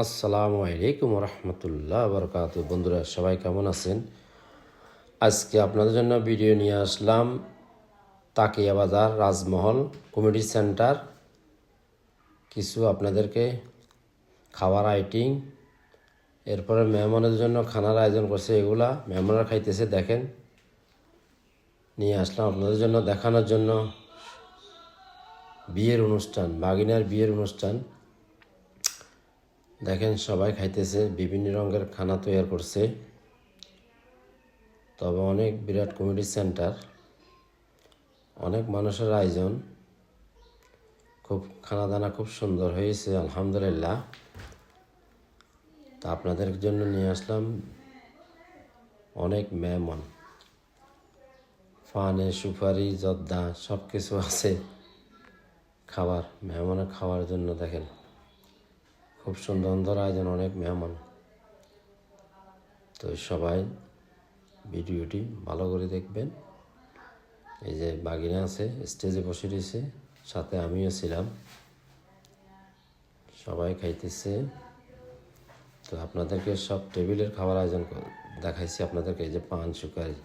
আসসালামু আলাইকুম রহমতুল্লাহ বরকাত। বন্ধুরা সবাই কেমন আছেন? আজকে আপনাদের জন্য ভিডিও নিয়ে আসলাম তাকিয়া বাজার রাজমহল কমিউনিটি সেন্টার। কিছু আপনাদেরকে খাবার আইটিং, এরপরে মেহমানের জন্য খানার আয়োজন করছে। এগুলা মেহমানরা খাইতেছে, দেখেন। নিয়ে আসলাম আপনাদের জন্য দেখানোর জন্য বিয়ের অনুষ্ঠান, বাগিনার বিয়ের অনুষ্ঠান। দেখেন সবাই খাইতেছে, বিভিন্ন রঙের খানা তৈরি করছে। তবে অনেক বিরাট কমিউনিটি সেন্টার, অনেক মানুষের আয়োজন, খুব খানা দানা খুব সুন্দর হয়েছে আলহামদুলিল্লাহ। তা আপনাদের জন্য নিয়ে আসলাম অনেক মেহমান, ফানে সুপারি জর্দা সব কিছু আছে খাবার, মেহমানের খাওয়ার জন্য। দেখেন খুব সুন্দর আয়োজন, অনেক মেহমান। তো সবাই ভিডিওটি ভালো করে দেখবেন। এই যে বাগিনা আছে, স্টেজে বসে রয়েছে, সাথে আমিও ছিলাম। সবাই খাইতেছে। তো আপনাদেরকে সব টেবিলের খাবার আয়োজন দেখাইছি আপনাদেরকে। এই যে পান সুপারি,